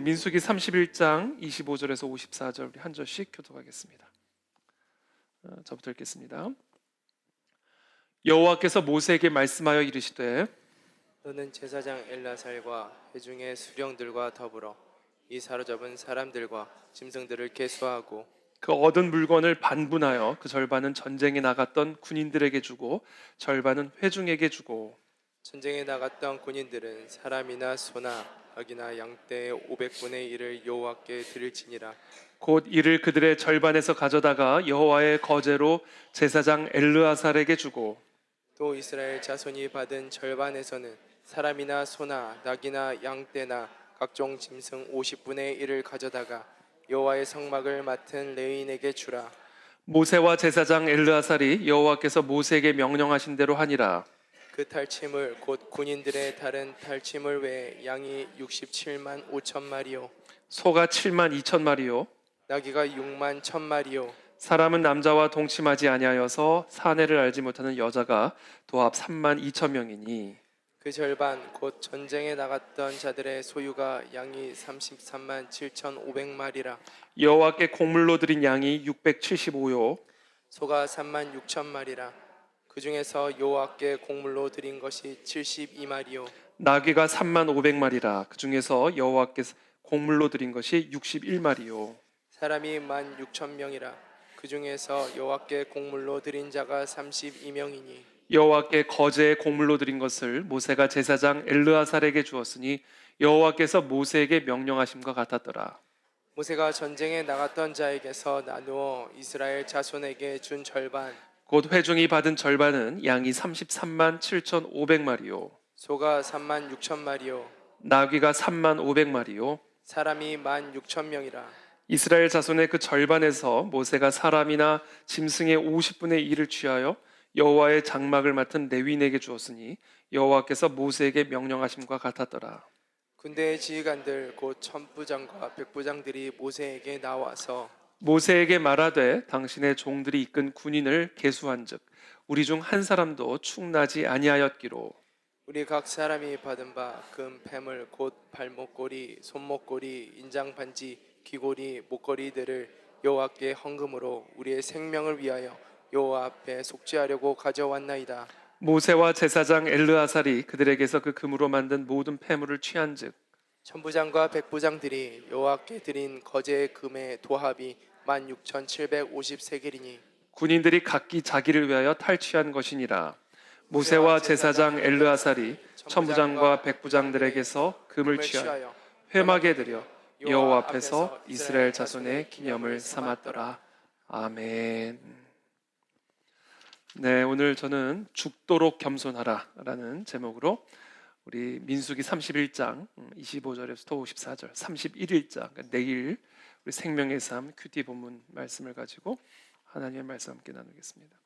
민수기 31장 25절에서 54절 우리 한 절씩 교독하겠습니다. 저부터 읽겠습니다. 여호와께서 모세에게 말씀하여 이르시되 너는 제사장 엘라살과 회중의 수령들과 더불어 이 사로잡은 사람들과 짐승들을 계수하고 그 얻은 물건을 반분하여 그 절반은 전쟁에 나갔던 군인들에게 주고 절반은 회중에게 주고 전쟁에 나갔던 군인들은 사람이나 소나 아기나 양떼의 500분의 1을 여호와께 드릴지니라. 곧 이를 그들의 절반에서 가져다가 여호와의 거제로 제사장 엘르아살에게 주고 또 이스라엘 자손이 받은 절반에서는 사람이나 소나 낙이나 양떼나 각종 짐승 50분의 1을 가져다가 여호와의 성막을 맡은 레위인에게 주라. 모세와 제사장 엘르아살이 여호와께서 모세에게 명령하신 대로 하니라. 그 탈취물 곧 군인들의 다른 탈취물 외에 양이 67만 5천 마리요 소가 7만 2천 마리요 나귀가 6만 1천 마리요 사람은 남자와 동침하지 아니하여서 사내를 알지 못하는 여자가 도합 3만 2천 명이니 그 절반 곧 전쟁에 나갔던 자들의 소유가 양이 33만 7,500마리라. 여호와께 곡물로 드린 양이 675요 소가 3만 6천 마리라. 그 중에서 여호와께 곡물로 드린 것이 72마리요 나귀가 3만 500마리라 그 중에서 여호와께 곡물로 드린 것이 61마리요 사람이 1만 6천 명이라. 그 중에서 여호와께 곡물로 드린 자가 32명이니 여호와께 거제에 곡물로 드린 것을 모세가 제사장 엘르아살에게 주었으니 여호와께서 모세에게 명령하심과 같았더라. 모세가 전쟁에 나갔던 자에게서 나누어 이스라엘 자손에게 준 절반 곧 회중이 받은 절반은 양이 33만 7,500마리요 소가 3만 6천 마리요 나귀가 3만 500마리요 사람이 1만 6천 명이라. 이스라엘 자손의 그 절반에서 모세가 사람이나 짐승의 50분의 1을 취하여 여호와의 장막을 맡은 레위인에게 주었으니 여호와께서 모세에게 명령하심과 같았더라. 군대의 지휘관들 곧 천부장과 백부장들이 모세에게 나와서 모세에게 말하되 당신의 종들이 이끈 군인을 계수한즉 우리 중 한 사람도 축나지 아니하였기로 우리 각 사람이 받은 바 금 패물 곧 발목고리 손목고리 인장반지 귀고리 목걸이들을 여호와께 헌금으로 우리의 생명을 위하여 여호와 앞에 속죄하려고 가져왔나이다. 모세와 제사장 엘르아살이 그들에게서 그 금으로 만든 모든 패물을 취한즉 천부장과 백부장들이 여호와께 드린 거제의 금의 도합이 16,750세겔이니 군인들이 각기 자기를 위하여 탈취한 것이니라. 모세와 제사장 엘르아살이 천부장과 백부장들에게서 금을 취하여 회막에 들여 여호와 앞에서 이스라엘 자손의 기념을 삼았더라. 아멘. 네, 오늘 저는 죽도록 겸손하라라는 제목으로 우리 민수기 31장 25절에서 54절 31일장 내일 우리 생명의 삶 큐티 본문 말씀을 가지고 하나님의 말씀 함께 나누겠습니다.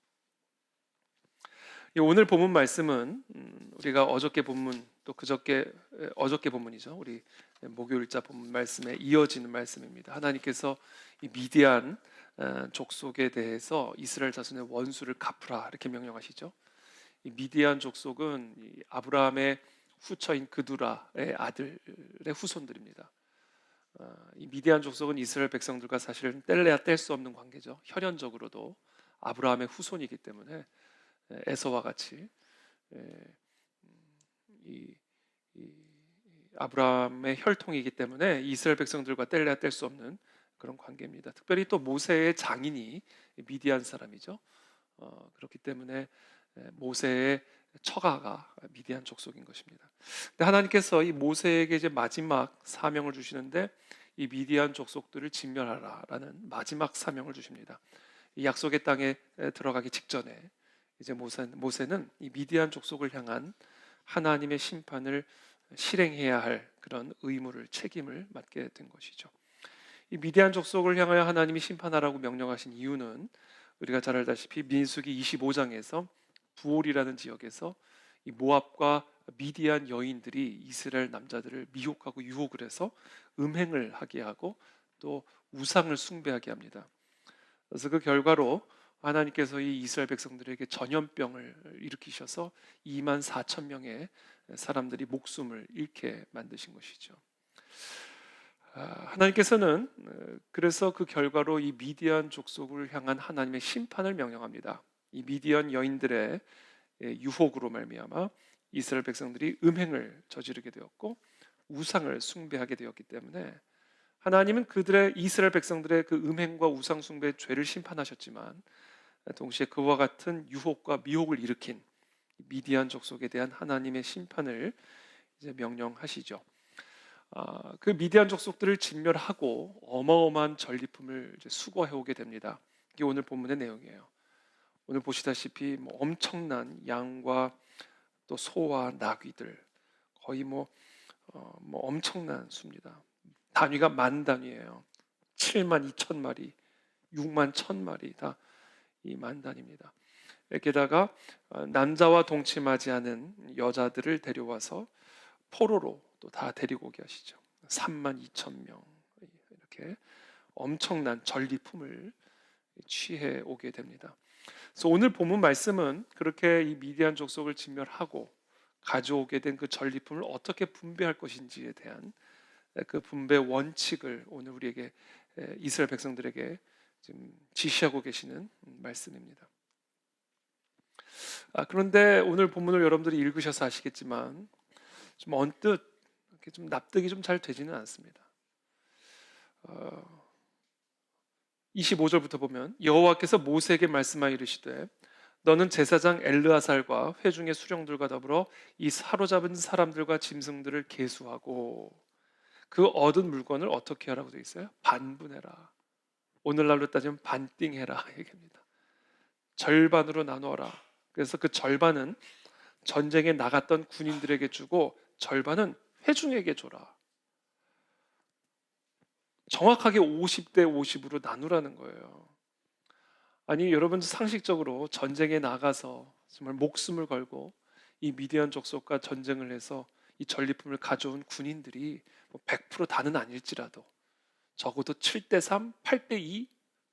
오늘 본문 말씀은 우리가 어저께 본문 또 어저께 본문이죠. 우리 목요일자 본문 말씀에 이어지는 말씀입니다. 하나님께서 이 미디안 족속에 대해서 이스라엘 자손의 원수를 갚으라 이렇게 명령하시죠. 이 미디안 족속은 이 아브라함의 후처인 그두라의 아들의 후손들입니다. 이 미디안 족속은 이스라엘 백성들과 사실은 뗄래야 뗄 수 없는 관계죠. 혈연적으로도 아브라함의 후손이기 때문에 에서와 같이 이 아브라함의 혈통이기 때문에 이스라엘 백성들과 뗄래야 뗄 수 없는 그런 관계입니다. 특별히 또 모세의 장인이 미디안 사람이죠. 그렇기 때문에 모세의 처가가 미디안 족속인 것입니다. 근데 하나님께서 이 모세에게 이제 마지막 사명을 주시는데 이 미디안 족속들을 진멸하라라는 마지막 사명을 주십니다. 이 약속의 땅에 들어가기 직전에 이제 모세는 이 미디안 족속을 향한 하나님의 심판을 실행해야 할 그런 책임을 맡게 된 것이죠. 이 미디안 족속을 향하여 하나님이 심판하라고 명령하신 이유는 우리가 잘 알다시피 민수기 25장에서 부올이라는 지역에서 이 모압과 미디안 여인들이 이스라엘 남자들을 미혹하고 유혹을 해서 음행을 하게 하고 또 우상을 숭배하게 합니다. 그래서 그 결과로 하나님께서 이 이스라엘 백성들에게 전염병을 일으키셔서 2만 4천 명의 사람들이 목숨을 잃게 만드신 것이죠. 하나님께서는 그래서 그 결과로 이 미디안 족속을 향한 하나님의 심판을 명령합니다. 이 미디안 여인들의 유혹으로 말미암아 이스라엘 백성들이 음행을 저지르게 되었고 우상을 숭배하게 되었기 때문에 하나님은 그들의 이스라엘 백성들의 그 음행과 우상 숭배의 죄를 심판하셨지만 동시에 그와 같은 유혹과 미혹을 일으킨 미디안 족속에 대한 하나님의 심판을 이제 명령하시죠. 그 미디안 족속들을 진멸하고 어마어마한 전리품을 이제 수거해 오게 됩니다. 이게 오늘 본문의 내용이에요. 오늘 보시다시피 뭐 엄청난 양과 또 소와 나귀들 거의 뭐 엄청난 수입니다. 단위가 만 단위예요. 7만 2천 마리, 6만 1천 마리 다 이 만 단위입니다. 게다가 남자와 동침하지 않은 여자들을 데려와서 포로로 또 다 데리고 오게 하시죠. 3만 2천 명 이렇게 엄청난 전리품을 취해 오게 됩니다. 그래서 오늘 본문 말씀은 그렇게 이 미디안 족속을 진멸하고 가져오게 된 그 전리품을 어떻게 분배할 것인지에 대한 그 분배 원칙을 오늘 우리에게 이스라엘 백성들에게 지금 지시하고 계시는 말씀입니다. 그런데 오늘 본문을 여러분들이 읽으셔서 아시겠지만 좀 언뜻 이렇게 좀 납득이 좀 잘 되지는 않습니다. 25절부터 보면 여호와께서 모세에게 말씀하여 이르시되 너는 제사장 엘르아살과 회중의 수령들과 더불어 이 사로잡은 사람들과 짐승들을 계수하고 그 얻은 물건을 어떻게 하라고 되어 있어요? 반분해라. 오늘날로 따지면 반띵해라 얘기입니다. 절반으로 나누어라. 그래서 그 절반은 전쟁에 나갔던 군인들에게 주고 절반은 회중에게 줘라. 정확하게 50대 50으로 나누라는 거예요. 아니 여러분 상식적으로 전쟁에 나가서 정말 목숨을 걸고 이 미디안 족속과 전쟁을 해서 이 전리품을 가져온 군인들이 100% 다는 아닐지라도 적어도 7대 3, 8대 2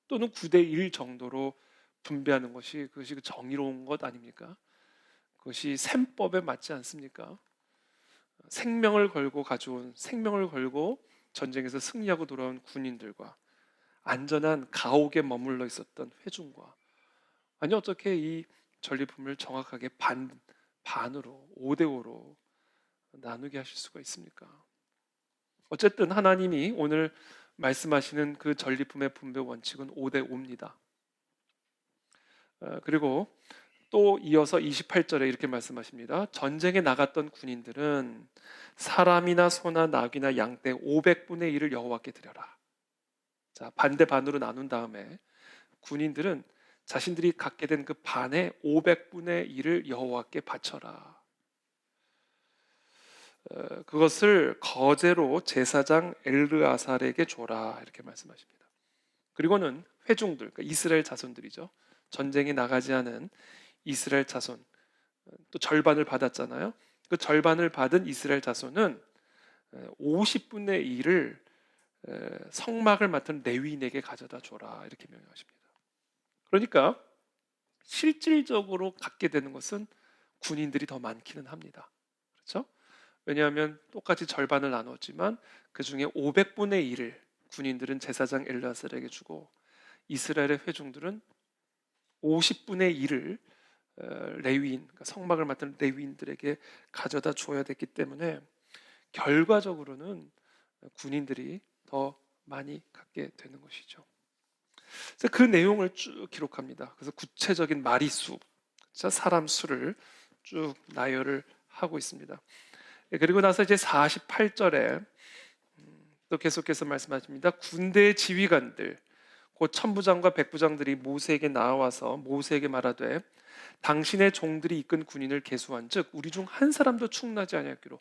또는 9대 1 정도로 분배하는 것이 그것이 정의로운 것 아닙니까? 그것이 셈법에 맞지 않습니까? 생명을 걸고 가져온 생명을 걸고 전쟁에서 승리하고 돌아온 군인들과 안전한 가옥에 머물러 있었던 회중과 아니 어떻게 이 전리품을 정확하게 반으로 5대 5로 나누게 하실 수가 있습니까? 어쨌든 하나님이 오늘 말씀하시는 그 전리품의 분배 원칙은 5대 5입니다. 그리고 또 이어서 28절에 이렇게 말씀하십니다. 전쟁에 나갔던 군인들은 사람이나 소나 나귀나 양떼 500분의 1을 여호와께 드려라. 자, 반대 반으로 나눈 다음에 군인들은 자신들이 갖게 된 그 반의 500분의 1을 여호와께 바쳐라. 그것을 거제로 제사장 엘르아살에게 줘라 이렇게 말씀하십니다. 그리고는 회중들, 그러니까 이스라엘 자손들이죠. 전쟁에 나가지 않은 이스라엘 자손, 또 절반을 받았잖아요. 그 절반을 받은 이스라엘 자손은 50분의 1을 성막을 맡은 레위인에게 가져다 줘라 이렇게 명령하십니다. 그러니까 실질적으로 갖게 되는 것은 군인들이 더 많기는 합니다. 그렇죠? 왜냐하면 똑같이 절반을 나눴지만 그 중에 500분의 1을 군인들은 제사장 엘르아살에게 주고 이스라엘의 회중들은 50분의 1을 레위인, 그러니까 성막을 맡은 레위인들에게 가져다 줘야 됐기 때문에 결과적으로는 군인들이 더 많이 갖게 되는 것이죠. 그래서 그 내용을 쭉 기록합니다. 그래서 구체적인 마리수, 사람 수를 쭉 나열을 하고 있습니다. 그리고 나서 이제 48절에 또 계속해서 말씀하십니다. 군대의 지휘관들, 곧 천부장과 백부장들이 모세에게 나와서 모세에게 말하되 당신의 종들이 이끈 군인을 계수한즉 우리 중 한 사람도 충나지 아니하기로.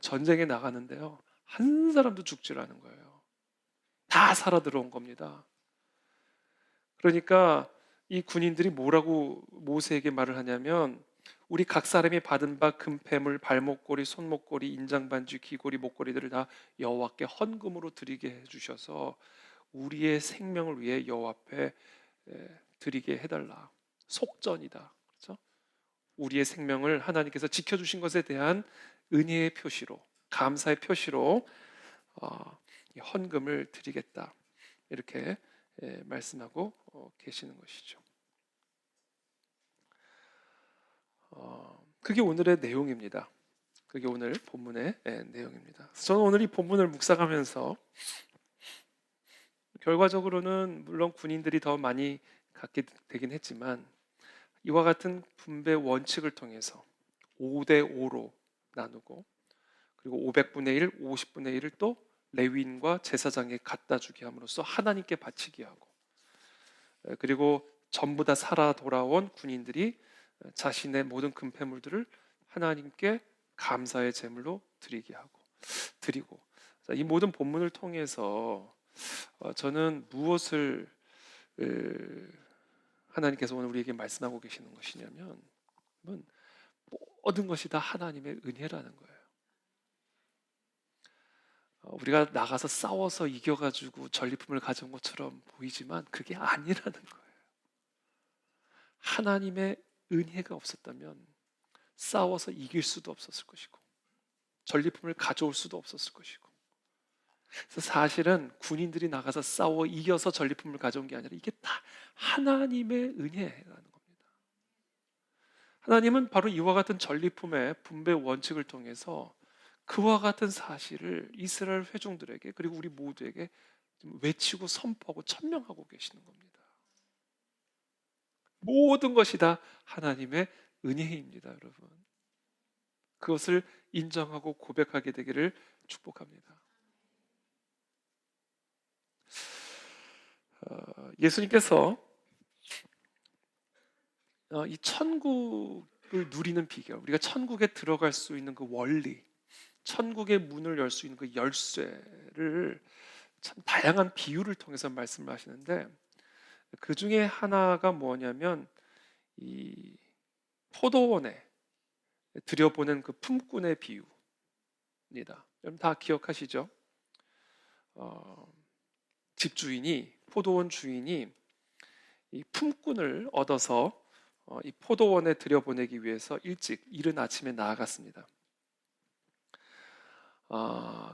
전쟁에 나가는데요, 한 사람도 죽질 않은 거예요. 다 살아 들어온 겁니다. 그러니까 이 군인들이 뭐라고 모세에게 말을 하냐면 우리 각 사람이 받은 바 금패물, 발목걸이, 손목걸이, 인장반지, 귀걸이, 목걸이들을 다 여호와께 헌금으로 드리게 해주셔서 우리의 생명을 위해 여호와 앞에 드리게 해달라. 속전이다. 그렇죠? 우리의 생명을 하나님께서 지켜주신 것에 대한 은혜의 표시로, 감사의 표시로 이 헌금을 드리겠다 이렇게 말씀하고 계시는 것이죠. 그게 오늘의 내용입니다. 그게 오늘 본문의 내용입니다. 저는 오늘 이 본문을 묵상하면서 결과적으로는 물론 군인들이 더 많이 갖게 되긴 했지만 이와 같은 분배 원칙을 통해서 5대 5로 나누고 그리고 500분의 1, 50분의 1을 또 레위인과 제사장에 갖다 주게 함으로써 하나님께 바치게 하고 그리고 전부 다 살아 돌아온 군인들이 자신의 모든 금폐물들을 하나님께 감사의 제물로 드리고 이 모든 본문을 통해서 저는 무엇을 하나님께서 오늘 우리에게 말씀하고 계시는 것이냐면 모든 것이 다 하나님의 은혜라는 거예요. 우리가 나가서 싸워서 이겨가지고 전리품을 가져온 것처럼 보이지만 그게 아니라는 거예요. 하나님의 은혜가 없었다면 싸워서 이길 수도 없었을 것이고 전리품을 가져올 수도 없었을 것이고 그래서 사실은 군인들이 나가서 싸워 이겨서 전리품을 가져온 게 아니라 이게 다 하나님의 은혜라는 겁니다. 하나님은 바로 이와 같은 전리품의 분배 원칙을 통해서 그와 같은 사실을 이스라엘 회중들에게 그리고 우리 모두에게 외치고 선포하고 천명하고 계시는 겁니다. 모든 것이 다 하나님의 은혜입니다, 여러분. 그것을 인정하고 고백하게 되기를 축복합니다. 예수님께서 이 천국을 누리는 비결, 우리가 천국에 들어갈 수 있는 그 원리, 천국의 문을 열 수 있는 그 열쇠를 참 다양한 비유를 통해서 말씀을 하시는데 그 중에 하나가 뭐냐면 이 포도원에 들여보낸 그 품꾼의 비유입니다. 여러분 다 기억하시죠? 집주인이 포도원 주인이 이 품꾼을 얻어서 이 포도원에 들여보내기 위해서 일찍 이른 아침에 나아갔습니다.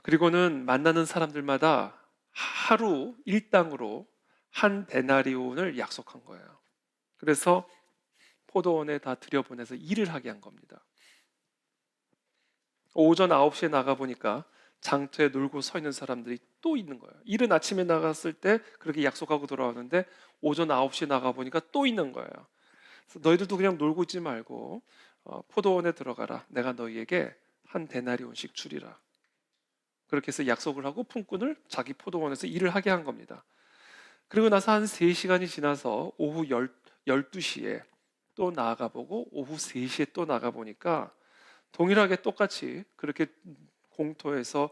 그리고는 만나는 사람들마다 하루 일당으로 한 데나리온을 약속한 거예요. 그래서 포도원에 다 들여보내서 일을 하게 한 겁니다. 오전 9시에 나가보니까 장터에 놀고 서 있는 사람들이 또 있는 거예요. 이른 아침에 나갔을 때 그렇게 약속하고 돌아오는데 오전 9시에 나가보니까 또 있는 거예요. 그래서 너희들도 그냥 놀고 있지 말고 포도원에 들어가라. 내가 너희에게 한 데나리온씩 주리라. 그렇게 해서 약속을 하고 품꾼을 자기 포도원에서 일을 하게 한 겁니다. 그리고 나서 한 3시간이 지나서 오후 12시에 또 나가보고 오후 3시에 또 나가보니까 동일하게 똑같이 그렇게 공터에서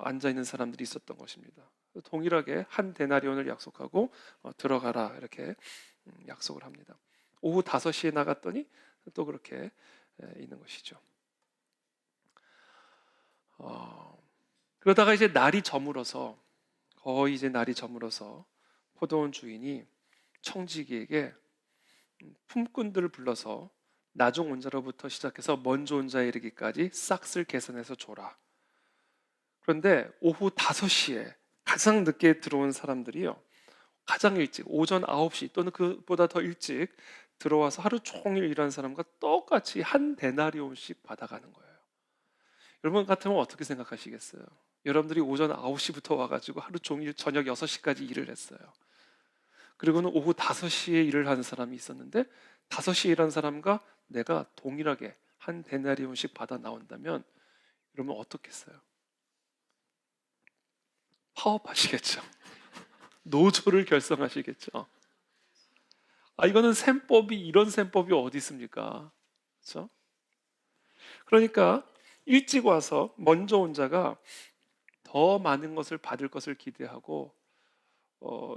앉아있는 사람들이 있었던 것입니다. 동일하게 한 데나리온을 약속하고 들어가라 이렇게 약속을 합니다. 오후 5시에 나갔더니 또 그렇게 있는 것이죠. 그러다가 이제 거의 이제 날이 저물어서 포도원 주인이 청지기에게 품꾼들을 불러서 나중 온 자로부터 시작해서 먼저 온 자에 이르기까지 싹쓸 계산해서 줘라. 그런데 오후 5시에 가장 늦게 들어온 사람들이요, 가장 일찍 오전 9시 또는 그보다 더 일찍 들어와서 하루 종일 일하는 사람과 똑같이 한 데나리온씩 받아가는 거예요. 여러분 같으면 어떻게 생각하시겠어요? 여러분들이 오전 9시부터 와가지고 하루 종일 저녁 6시까지 일을 했어요. 그리고는 오후 5시에 일을 하는 사람이 있었는데 5시에 일하는 사람과 내가 동일하게 한 데나리온씩 받아 나온다면 여러분 어떻겠어요? 파업하시겠죠. 노조를 결성하시겠죠. 이거는 이런 셈법이 어디 있습니까? 그렇죠? 그러니까 일찍 와서 먼저 온 자가 더 많은 것을 받을 것을 기대하고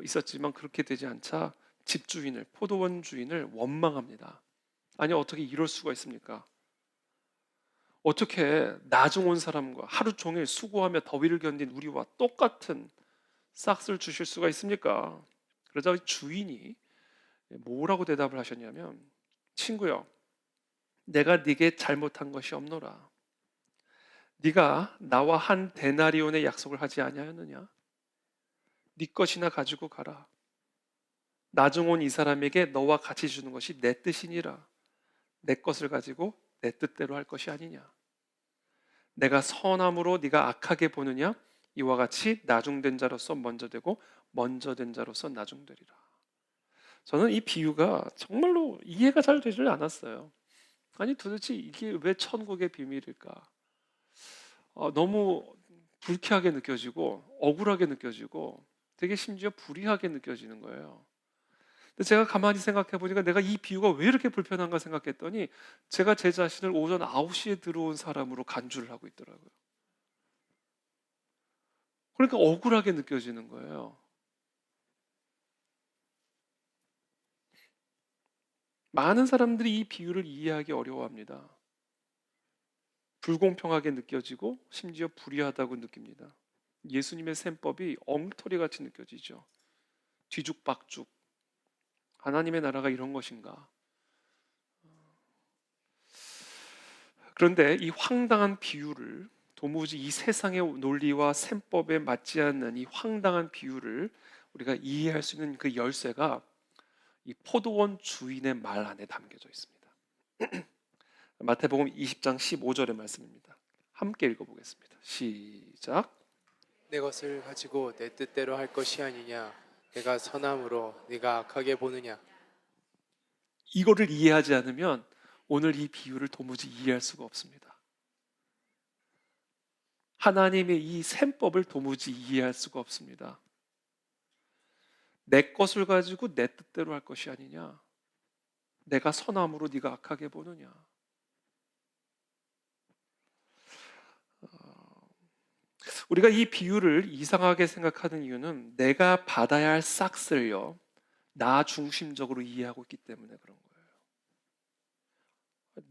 있었지만 그렇게 되지 않자 집주인을, 포도원 주인을 원망합니다. 아니 어떻게 이럴 수가 있습니까? 어떻게 나중 온 사람과 하루 종일 수고하며 더위를 견딘 우리와 똑같은 싹스를 주실 수가 있습니까? 그러자 주인이 뭐라고 대답을 하셨냐면, 친구여, 내가 네게 잘못한 것이 없노라. 네가 나와 한 데나리온의 약속을 하지 아니하였느냐? 네 것이나 가지고 가라. 나중 온 이 사람에게 너와 같이 주는 것이 내 뜻이니라. 내 것을 가지고 내 뜻대로 할 것이 아니냐? 내가 선함으로 네가 악하게 보느냐? 이와 같이 나중된 자로서 먼저 되고 먼저 된 자로서 나중되리라. 저는 이 비유가 정말로 이해가 잘 되질 않았어요. 아니 도대체 이게 왜 천국의 비밀일까? 너무 불쾌하게 느껴지고 억울하게 느껴지고 되게 심지어 불이하게 느껴지는 거예요. 근데 제가 가만히 생각해 보니까 내가 이 비유가 왜 이렇게 불편한가 생각했더니 제가 제 자신을 오전 9시에 들어온 사람으로 간주를 하고 있더라고요. 그러니까 억울하게 느껴지는 거예요. 많은 사람들이 이 비유를 이해하기 어려워합니다. 불공평하게 느껴지고 심지어 불의하다고 느낍니다. 예수님의 셈법이 엉터리 같이 느껴지죠. 뒤죽박죽. 하나님의 나라가 이런 것인가? 그런데 이 황당한 비유를 도무지 이 세상의 논리와 셈법에 맞지 않는 이 황당한 비유를 우리가 이해할 수 있는 그 열쇠가 이 포도원 주인의 말 안에 담겨져 있습니다. 마태복음 20장 15절의 말씀입니다. 함께 읽어보겠습니다. 시작. 내 것을 가지고 내 뜻대로 할 것이 아니냐? 내가 선함으로 네가 악하게 보느냐? 이거를 이해하지 않으면 오늘 이 비유를 도무지 이해할 수가 없습니다. 하나님의 이 셈법을 도무지 이해할 수가 없습니다. 내 것을 가지고 내 뜻대로 할 것이 아니냐? 내가 선함으로 네가 악하게 보느냐? 우리가 이 비유를 이상하게 생각하는 이유는 내가 받아야 할 싹쓸요, 나 중심적으로 이해하고 있기 때문에 그런 거예요.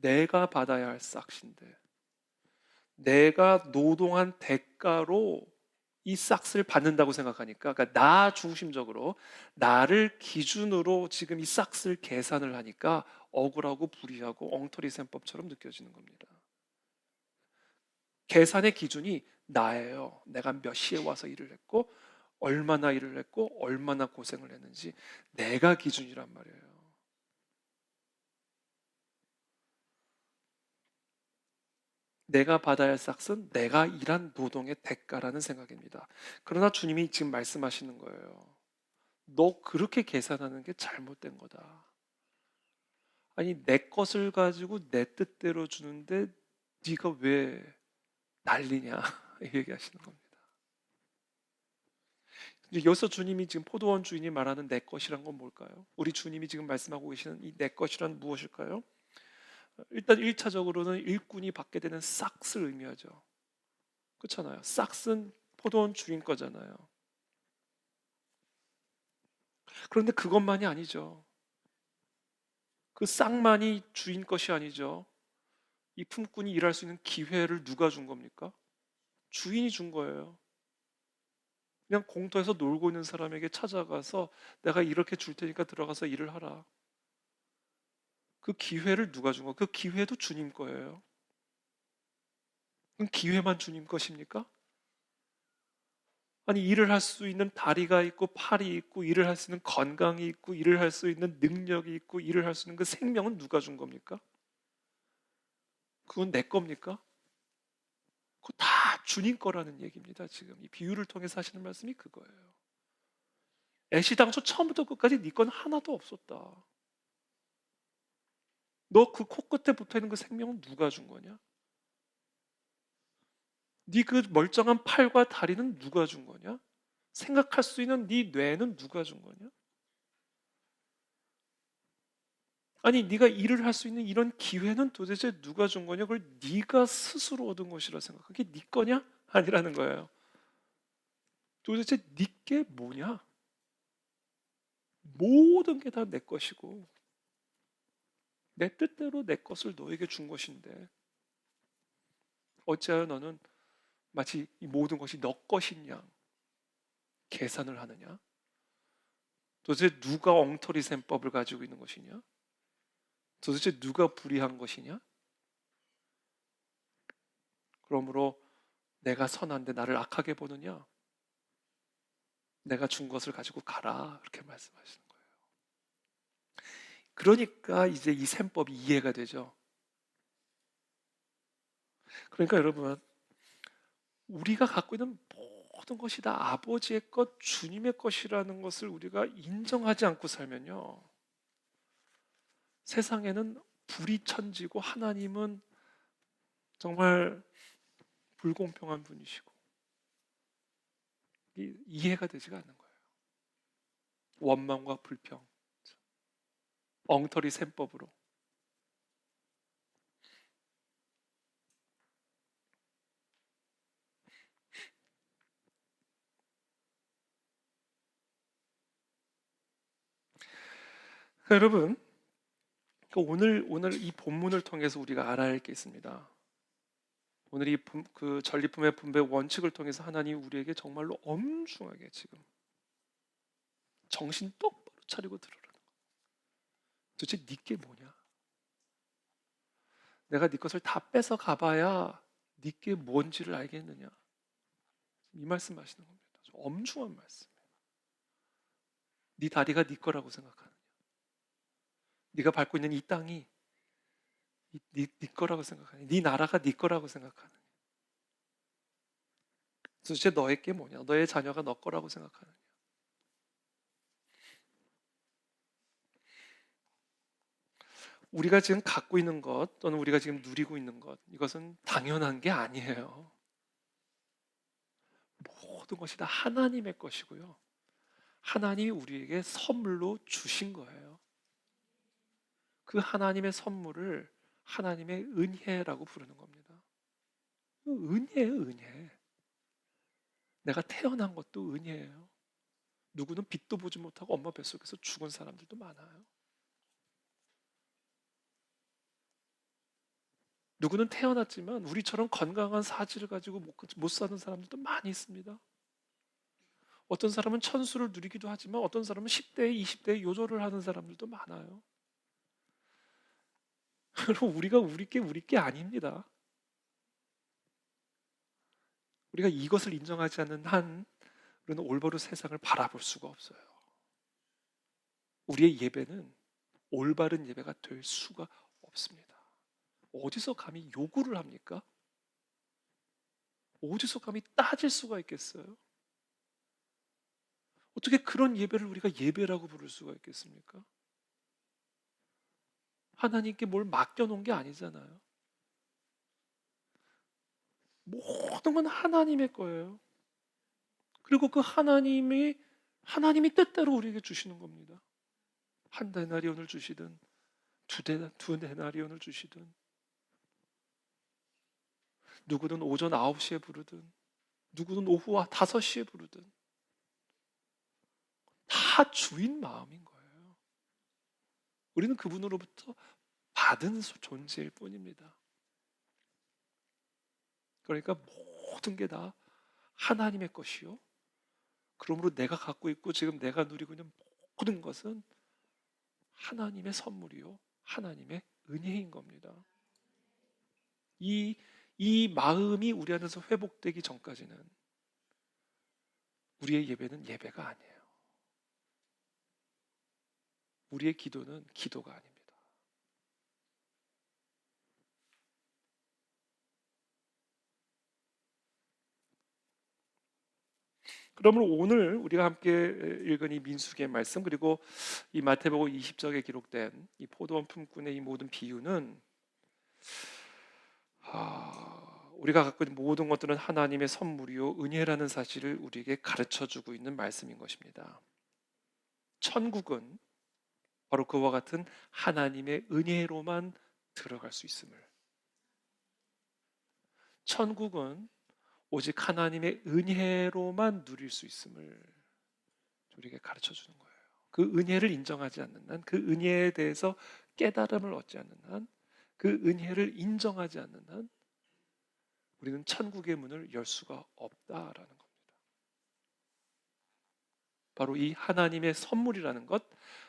내가 받아야 할 싹인데 내가 노동한 대가로 이 싹을 받는다고 생각하니까, 그러니까 나 중심적으로 나를 기준으로 지금 이 싹을 계산을 하니까 억울하고 불의하고 엉터리 셈법처럼 느껴지는 겁니다. 계산의 기준이 나예요. 내가 몇 시에 와서 일을 했고 얼마나 일을 했고 얼마나 고생을 했는지 내가 기준이란 말이에요. 내가 받아야 할 싹은 내가 일한 노동의 대가라는 생각입니다. 그러나 주님이 지금 말씀하시는 거예요. 너 그렇게 계산하는 게 잘못된 거다. 아니 내 것을 가지고 내 뜻대로 주는데 네가 왜 난리냐 이 얘기하시는 겁니다. 이제 여기서 주님이 지금 포도원 주인이 말하는 내 것이란 건 뭘까요? 우리 주님이 지금 말씀하고 계시는 이 내 것이란 무엇일까요? 일단 1차적으로는 일꾼이 받게 되는 싹스를 의미하죠. 그렇잖아요. 싹스는 포도원 주인 거잖아요. 그런데 그것만이 아니죠. 그 싹만이 주인 것이 아니죠. 이 품꾼이 일할 수 있는 기회를 누가 준 겁니까? 주인이 준 거예요. 그냥 공터에서 놀고 있는 사람에게 찾아가서 내가 이렇게 줄 테니까 들어가서 일을 하라. 그 기회를 누가 준 거? 그 기회도 주님 거예요. 그럼 기회만 주님 것입니까? 아니 일을 할 수 있는 다리가 있고 팔이 있고 일을 할 수 있는 건강이 있고 일을 할 수 있는 능력이 있고 일을 할 수 있는 그 생명은 누가 준 겁니까? 그건 내 겁니까? 그거 다 주님 거라는 얘기입니다. 지금 이 비유를 통해서 하시는 말씀이 그거예요. 애시당초 처음부터 끝까지 네 건 하나도 없었다. 너 그 코끝에 붙어 있는 그 생명은 누가 준 거냐? 네 그 멀쩡한 팔과 다리는 누가 준 거냐? 생각할 수 있는 네 뇌는 누가 준 거냐? 아니 네가 일을 할 수 있는 이런 기회는 도대체 누가 준 거냐? 그걸 네가 스스로 얻은 것이라 생각. 그게 네 거냐? 아니라는 거예요. 도대체 네게 뭐냐? 모든 게 다 내 것이고 내 뜻대로 내 것을 너에게 준 것인데 어찌하여 너는 마치 이 모든 것이 너 것인 양 계산을 하느냐? 도대체 누가 엉터리 셈법을 가지고 있는 것이냐? 도대체 누가 불의한 것이냐? 그러므로 내가 선한데 나를 악하게 보느냐? 내가 준 것을 가지고 가라. 그렇게 말씀하시는 거예요. 그러니까 이제 이 셈법이 이해가 되죠. 그러니까 여러분, 우리가 갖고 있는 모든 것이 다 아버지의 것, 주님의 것이라는 것을 우리가 인정하지 않고 살면요, 세상에는 불이 천지고 하나님은 정말 불공평한 분이시고 이해가 되지가 않는 거예요. 원망과 불평, 엉터리 셈법으로. 그러니까 여러분, 오늘 이 본문을 통해서 우리가 알아야 할 게 있습니다. 오늘 그 전리품의 분배 원칙을 통해서 하나님 우리에게 정말로 엄중하게 지금 정신 똑바로 차리고 들으라는 거예요. 도대체 네 게 뭐냐? 내가 네 것을 다 뺏어 가봐야 네 게 뭔지를 알겠느냐? 이 말씀하시는 겁니다. 엄중한 말씀이에요. 네 다리가 네 거라고 생각하느냐? 네가 밟고 있는 이 땅이 네 거라고 생각하느냐? 네 나라가 네 거라고 생각하느냐? 도대체 너의 게 뭐냐? 너의 자녀가 너 거라고 생각하느냐? 우리가 지금 갖고 있는 것 또는 우리가 지금 누리고 있는 것, 이것은 당연한 게 아니에요. 모든 것이 다 하나님의 것이고요. 하나님이 우리에게 선물로 주신 거예요. 그 하나님의 선물을 하나님의 은혜라고 부르는 겁니다. 은혜예요, 은혜. 내가 태어난 것도 은혜예요. 누구는 빛도 보지 못하고 엄마 뱃속에서 죽은 사람들도 많아요. 누구는 태어났지만 우리처럼 건강한 사지를 가지고 못 사는 사람들도 많이 있습니다. 어떤 사람은 천수를 누리기도 하지만 어떤 사람은 10대에 20대에 요절을 하는 사람들도 많아요. 여러분, 우리가 우리 게 아닙니다. 우리가 이것을 인정하지 않는 한 우리는 올바로 세상을 바라볼 수가 없어요. 우리의 예배는 올바른 예배가 될 수가 없습니다. 어디서 감히 요구를 합니까? 어디서 감히 따질 수가 있겠어요? 어떻게 그런 예배를 우리가 예배라고 부를 수가 있겠습니까? 하나님께 뭘 맡겨놓은 게 아니잖아요. 모든 건 하나님의 거예요. 그리고 그 하나님이 뜻대로 우리에게 주시는 겁니다. 한 데나리온을 주시든 두 데나리온을 주시든 누구든 오전 9시에 부르든 누구든 오후 5시에 부르든 다 주인 마음인 거예요. 우리는 그분으로부터 받은 존재일 뿐입니다. 그러니까 모든 게 다 하나님의 것이요. 그러므로 내가 갖고 있고 지금 내가 누리고 있는 모든 것은 하나님의 선물이요. 하나님의 은혜인 겁니다. 이 마음이 우리 안에서 회복되기 전까지는 우리의 예배는 예배가 아니에요. 우리의 기도는 기도가 아닙니다. 그러므로 오늘 우리가 함께 읽은 이 민수기의 말씀 그리고 이 마태복음 20장에 기록된 이 포도원 품꾼의 이 모든 비유는 우리가 갖고 있는 모든 것들은 하나님의 선물이요 은혜라는 사실을 우리에게 가르쳐주고 있는 말씀인 것입니다. 천국은 바로 그와 같은 하나님의 은혜로만 들어갈 수 있음을, 천국은 오직 하나님의 은혜로만 누릴 수 있음을 우리에게 가르쳐 주는 거예요. 그 은혜를 인정하지 않는 한, 그 은혜에 대해서 깨달음을 얻지 않는 한, 그 은혜를 인정하지 않는 한 우리는 천국의 문을 열 수가 없다라는 겁니다. 바로 이 하나님의 선물이라는 것,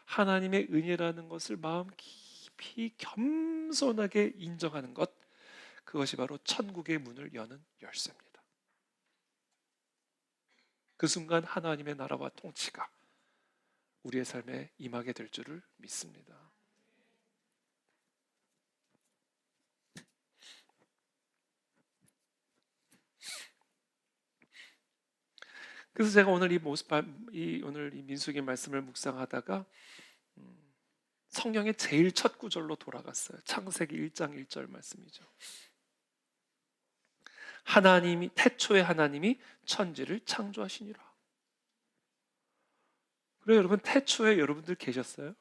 하나님의 은혜라는 것을 마음 깊이 겸손하게 인정하는 것, 그것이 바로 천국의 문을 여는 열쇠입니다. 그 순간 하나님의 나라와 통치가 우리의 삶에 임하게 될 줄을 믿습니다. 그래서 제가 오늘 오늘 이 민수기 말씀을 묵상하다가 성경의 제일 첫 구절로 돌아갔어요. 창세기 1장 1절 말씀이죠. 태초에 하나님이 천지를 창조하시니라. 그래요, 여러분, 태초에 여러분들 계셨어요?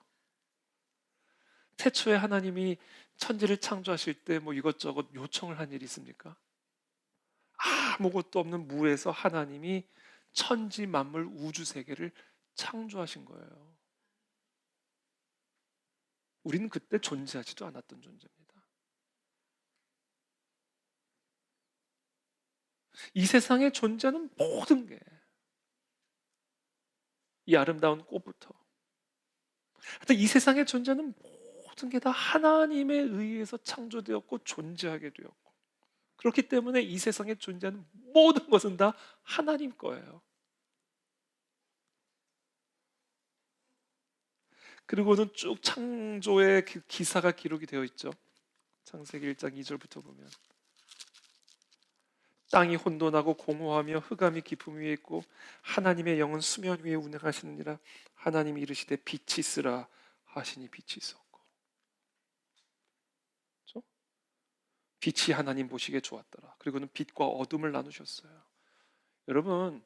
태초에 하나님이 천지를 창조하실 때 뭐 이것저것 요청을 한 일이 있습니까? 아무것도 없는 무에서 하나님이 천지 만물 우주 세계를 창조하신 거예요. 우리는 그때 존재하지도 않았던 존재입니다. 이 세상에 존재하는 모든 게, 이 아름다운 꽃부터, 하여튼 이 세상에 존재하는 모든 게 다 하나님에 의해서 창조되었고 존재하게 되었고, 그렇기 때문에 이 세상에 존재하는 모든 것은 다 하나님 거예요. 그리고는 쭉 창조의 그 기사가 기록이 되어 있죠. 창세기 1장 2절부터 보면 땅이 혼돈하고 공허하며 흑암이 깊음 위에 있고 하나님의 영은 수면 위에 운행하시느니라. 하나님이 이르시되 빛이 있으라 하시니 빛이 있었고. 그렇죠? 빛이 하나님 보시기에 좋았더라. 그리고는 빛과 어둠을 나누셨어요. 여러분,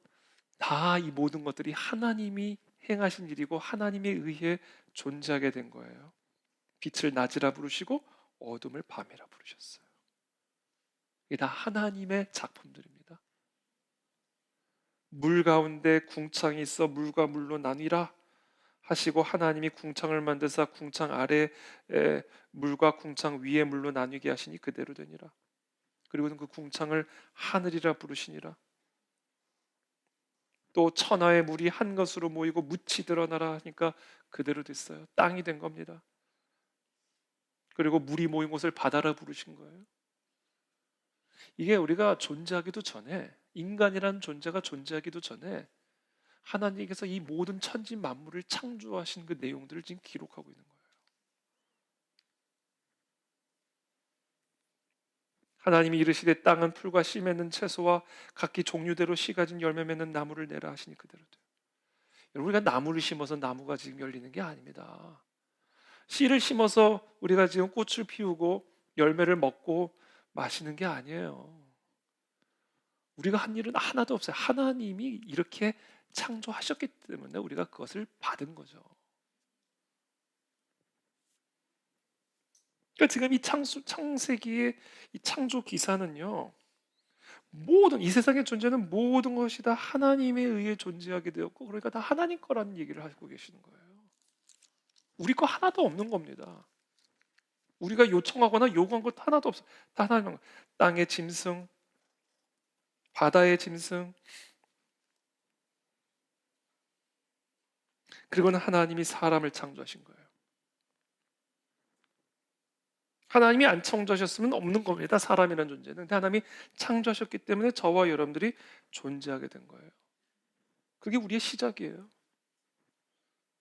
다 이 모든 것들이 하나님이 행하신 일이고 하나님에 의해 존재하게 된 거예요. 빛을 낮이라 부르시고 어둠을 밤이라 부르셨어요. 이게 다 하나님의 작품들입니다. 물 가운데 궁창이 있어 물과 물로 나뉘라 하시고 하나님이 궁창을 만드사 궁창 아래에 물과 궁창 위에 물로 나뉘게 하시니 그대로 되니라. 그리고는 그 궁창을 하늘이라 부르시니라. 또 천하의 물이 한 것으로 모이고 묻이 드러나라 하니까 그대로 됐어요. 땅이 된 겁니다. 그리고 물이 모인 곳을 바다라 부르신 거예요. 이게 우리가 존재하기도 전에, 인간이라는 존재가 존재하기도 전에 하나님께서 이 모든 천지 만물을 창조하신 그 내용들을 지금 기록하고 있는 거예요. 하나님이 이르시되 땅은 풀과 씨 맺는 채소와 각기 종류대로 씨 가진 열매 맺는 나무를 내라 하시니 그대로 돼요. 우리가 나무를 심어서 나무가 지금 열리는 게 아닙니다. 씨를 심어서 우리가 지금 꽃을 피우고 열매를 먹고 마시는 게 아니에요. 우리가 한 일은 하나도 없어요. 하나님이 이렇게 창조하셨기 때문에 우리가 그것을 받은 거죠. 그러니까 지금 이 창세기의 이 창조 기사는요, 모든 이 세상에 존재하는 모든 것이 다 하나님에 의해 존재하게 되었고, 그러니까 다 하나님 거라는 얘기를 하고 계시는 거예요. 우리 거 하나도 없는 겁니다. 우리가 요청하거나 요구한 것 하나도 없어. 다 하나님 거. 땅의 짐승, 바다의 짐승, 그리고는 하나님이 사람을 창조하신 거예요. 하나님이 안 창조하셨으면 없는 겁니다. 사람이라는 존재는. 근데 하나님이 창조하셨기 때문에 저와 여러분들이 존재하게 된 거예요. 그게 우리의 시작이에요.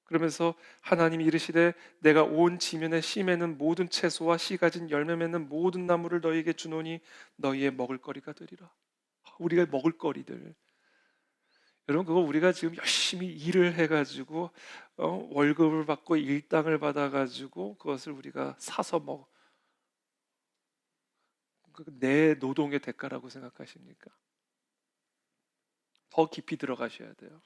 그러면서 하나님이 이르시되 내가 온 지면에 씨 맺는 모든 채소와 씨 가진 열매 맺는 모든 나무를 너희에게 주노니 너희의 먹을거리가 되리라. 우리가 먹을거리들. 여러분, 그거 우리가 지금 열심히 일을 해가지고 월급을 받고 일당을 받아가지고 그것을 우리가 사서 내 노동의 대가라고 생각하십니까? 더 깊이 들어가셔야 돼요.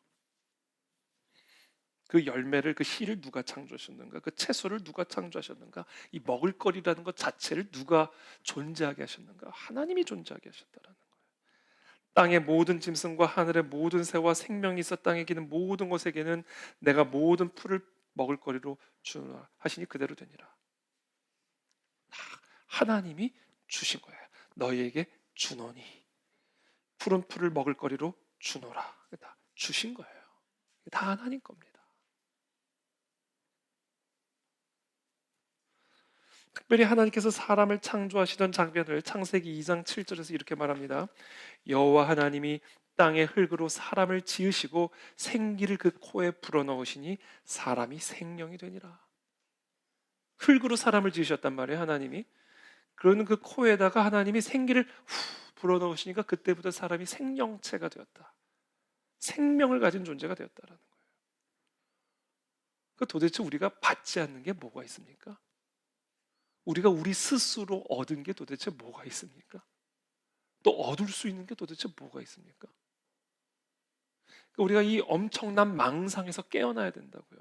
그 열매를, 그 씨를 누가 창조하셨는가? 그 채소를 누가 창조하셨는가? 이 먹을거리라는 것 자체를 누가 존재하게 하셨는가? 하나님이 존재하게 하셨다라는 거예요. 땅의 모든 짐승과 하늘의 모든 새와 생명이 있어 땅에 기는 모든 것에게는 내가 모든 풀을 먹을거리로 주노라 하시니 그대로 되니라. 하나님이 주신 거예요. 너희에게 주노니 푸른 풀을 먹을거리로 주노라. 다 주신 거예요. 다 하나님 겁니다. 특별히 하나님께서 사람을 창조하시던 장면을 창세기 2장 7절에서 이렇게 말합니다. 여호와 하나님이 땅의 흙으로 사람을 지으시고 생기를 그 코에 불어넣으시니 사람이 생명이 되니라. 흙으로 사람을 지으셨단 말이에요, 하나님이. 그러는 그 코에다가 하나님이 생기를 후 불어넣으시니까 그때부터 사람이 생명체가 되었다. 생명을 가진 존재가 되었다라는 거예요. 그 도대체 우리가 받지 않는 게 뭐가 있습니까? 우리가 우리 스스로 얻은 게 도대체 뭐가 있습니까? 또 얻을 수 있는 게 도대체 뭐가 있습니까? 우리가 이 엄청난 망상에서 깨어나야 된다고요.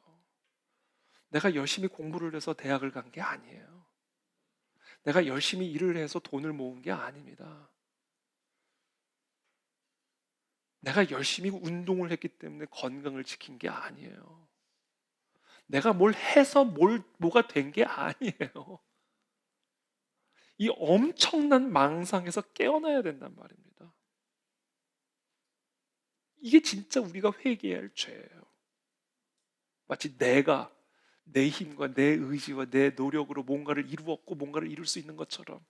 내가 열심히 공부를 해서 대학을 간 게 아니에요. 내가 열심히 일을 해서 돈을 모은 게 아닙니다. 내가 열심히 운동을 했기 때문에 건강을 지킨 게 아니에요. 내가 뭘 해서 뭐가 된 게 아니에요. 이 엄청난 망상에서 깨어나야 된단 말입니다. 이게 진짜 우리가 회개해야 할 죄예요. 마치 내가 내 힘과 내 의지와 내 노력으로 뭔가를 이루었고 뭔가를 이룰 수 있는 것처럼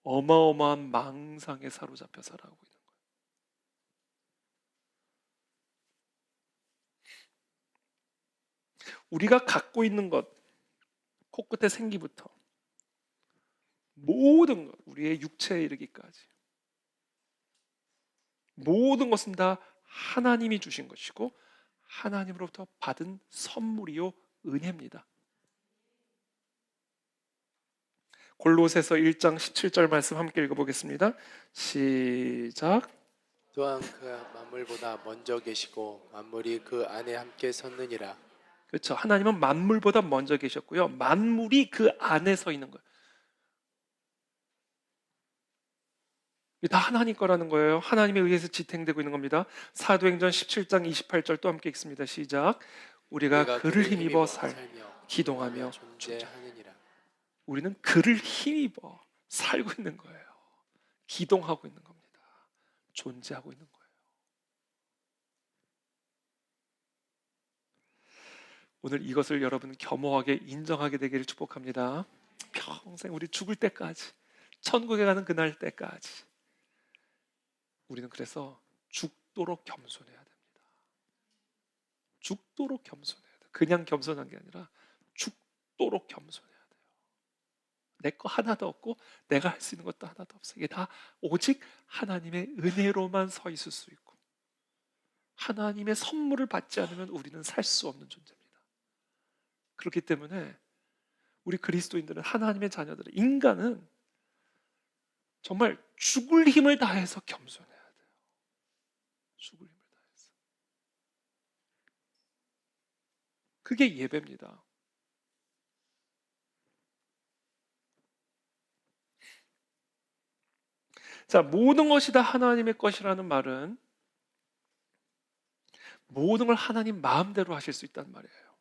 어마어마한 망상에 사로잡혀 살아가고 있는 거예요. 우리가 갖고 있는 것, 코끝의 생기부터 모든 것, 우리의 육체에 이르기까지 모든 것은 다 하나님이 주신 것이고 하나님으로부터 받은 선물이요 은혜입니다. 골로새서 1장 17절 말씀 함께 읽어보겠습니다. 시작. 또한 그 만물보다 먼저 계시고 만물이 그 안에 함께 섰느니라. 그렇죠. 하나님은 만물보다 먼저 계셨고요. 만물이 그 안에 서 있는 거예요. 이게 다 하나님 거라는 거예요. 하나님에 의해서 지탱되고 있는 겁니다. 사도행전 17장 28절 또 함께 읽습니다. 시작. 우리가 그를 힘입어 기동하며 존재하느니라. 우리는 그를 힘입어 살고 있는 거예요. 기동하고 있는 겁니다. 존재하고 있는 거예요. 오늘 이것을 여러분 겸허하게 인정하게 되기를 축복합니다. 평생 우리 죽을 때까지, 천국에 가는 그날 때까지 우리는 그래서 죽도록 겸손해야 됩니다. 죽도록 겸손해야 돼요. 그냥 겸손한 게 아니라 죽도록 겸손해야 돼요. 내 거 하나도 없고 내가 할 수 있는 것도 하나도 없어요. 이게 다 오직 하나님의 은혜로만 서 있을 수 있고 하나님의 선물을 받지 않으면 우리는 살 수 없는 존재입니다. 그렇기 때문에 우리 그리스도인들은, 하나님의 자녀들은, 인간은 정말 죽을 힘을 다해서 겸손해야 돼요. 죽을 힘을 다해서. 그게 예배입니다. 자, 모든 것이 다 하나님의 것이라는 말은 모든 걸 하나님 마음대로 하실 수 있다는 말이에요.